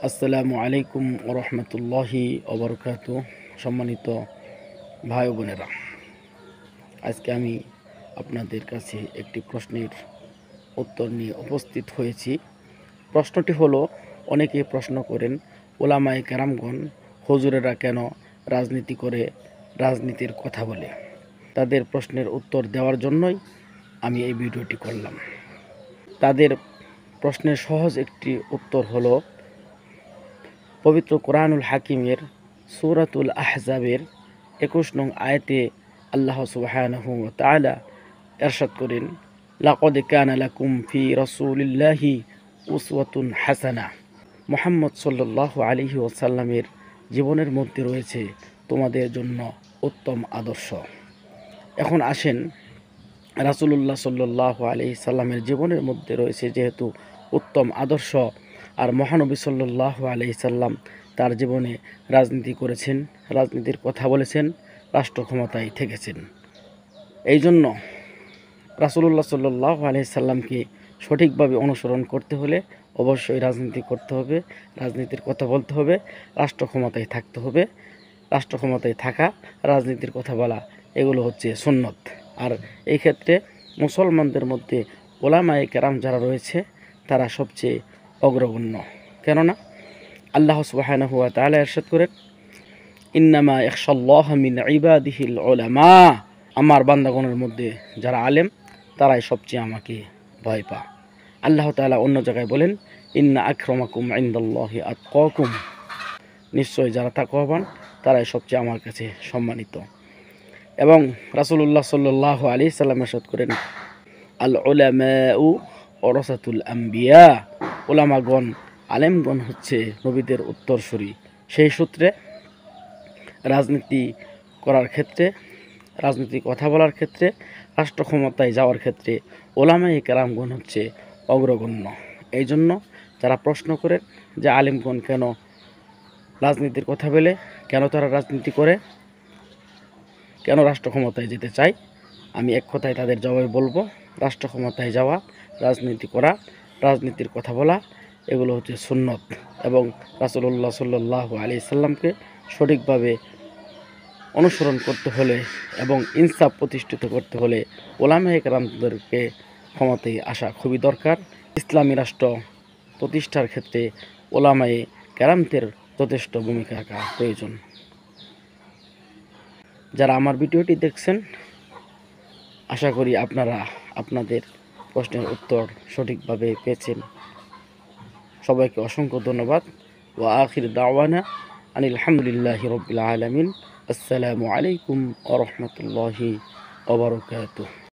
আসসালামু আলাইকুম রহমতুল্লাহি ওবরকাতু। সম্মানিত ভাই বোনেরা, আজকে আমি আপনাদের কাছে একটি প্রশ্নের উত্তর নিয়ে উপস্থিত হয়েছি। প্রশ্নটি হলো, অনেকে প্রশ্ন করেন, ওলামায়ে কেরামগণ, হুজুরেরা কেন রাজনীতি করে, রাজনীতির কথা বলে? তাদের প্রশ্নের উত্তর দেওয়ার জন্যই আমি এই ভিডিওটি করলাম। তাদের প্রশ্নের সহজ একটি উত্তর হলো, পবিত্র কোরআনুল হাকিমের সূরাতুল আহজাবের ২১ নং আয়াতে আল্লাহ সুবহানাহু ওয়া তাআলা ইরশাদ করেন, লাকাদ কানা লাকুম ফি রাসূলিল্লাহি উসওয়াতুন হাসানাহ। মুহাম্মদ সাল্লাল্লাহু আলাইহি ওয়াসাল্লামের জীবনের মধ্যে রয়েছে তোমাদের জন্য উত্তম আদর্শ। এখন আসেন, রাসূলুল্লাহ সাল্লাল্লাহু আলাইহি সাল্লামের জীবনের মধ্যে রয়েছে যেহেতু উত্তম আদর্শ, আর মহানবী সাল্লাল্লাহু আলাইহি সাল্লাম তার জীবনে রাজনীতি করেছেন, রাজনীতির কথা বলেছেন, রাষ্ট্র ক্ষমতায় থেকেছেন। এই জন্য রাসূলুল্লাহ সাল্লাল্লাহু আলাইহি সাল্লামকে সঠিকভাবে অনুসরণ করতে হলে অবশ্যই রাজনীতি করতে হবে, রাজনীতির কথা বলতে হবে, রাষ্ট্র ক্ষমতায় থাকতে হবে। রাষ্ট্র ক্ষমতায় থাকা, রাজনীতির কথা বলা, এগুলো হচ্ছে সুন্নত। আর এই ক্ষেত্রে মুসলমানদের মধ্যে ওলামায়ে কেরাম যারা রয়েছে তারা সবচেয়ে অগ্রগণ্য। কেননা আল্লাহ সুবহানাহু ওয়া তাআলা ইরশাদ করেন, ইন্নামা ইয়াখশাল্লাহ মিন ইবাদিহিল উলামা। আমার বান্দাগণের মধ্যে যারা আলেম তারাই সবচেয়ে আমাকে ভয় পায়। আল্লাহ তাআলা অন্য জায়গায় বলেন, ইন্না আকরামাকুম ইনদাল্লাহি আতকাকুম। নিশ্চয় যারা তাকওয়াবান তারাই সবচেয়ে আমার কাছে সম্মানিত। এবং রাসূলুল্লাহ সাল্লাল্লাহু আলাইহি সাল্লাম ইরশাদ করেন, আল উলামাউ ওয়ারাসাতুল আম্বিয়া। ওলামাগণ, আলেমগণ হচ্ছে নবীদের উত্তরসূরি। সেই সূত্রে রাজনীতি করার ক্ষেত্রে, রাজনীতি কথা বলার ক্ষেত্রে, রাষ্ট্র ক্ষমতায় যাওয়ার ক্ষেত্রে ওলামায়ে কেরামগণ হচ্ছে অগ্রগণ্য। এই জন্য যারা প্রশ্ন করেন যে আলেমগণ কেন রাজনীতির কথা বলে, কেন তারা রাজনীতি করে, কেন রাষ্ট্র ক্ষমতায় যেতে চায়, আমি এক কথায় তাদের জবাবে বলবো, রাষ্ট্র ক্ষমতায় যাওয়া, রাজনীতি করা, রাজনীতির কথা বলা, এগুলো হচ্ছে সুন্নত। এবং রাসূলুল্লাহ সাল্লাল্লাহু আলাইহি সাল্লামকে সঠিকভাবে অনুসরণ করতে হলে এবং ইনসাফ প্রতিষ্ঠিত করতে হলে ওলামায়ে কেরামদেরকে ক্ষমতায় আসা খুবই দরকার। ইসলামী রাষ্ট্র প্রতিষ্ঠার ক্ষেত্রে ওলামায়ে কেরামদের যথেষ্ট ভূমিকা রাখা প্রয়োজন। যারা আমার ভিডিওটি দেখছেন, আশা করি আপনারা আপনাদের প্রশ্নের উত্তর সঠিকভাবে পেয়েছেন। সবাইকে অসংখ্য ধন্যবাদ। ওয়া আখির দাওয়ানা আনিল হামদুলিল্লাহি রাব্বিল আলামিন। আসসালামু আলাইকুম ওয়া রাহমাতুল্লাহি ওয়া বারাকাতুহু।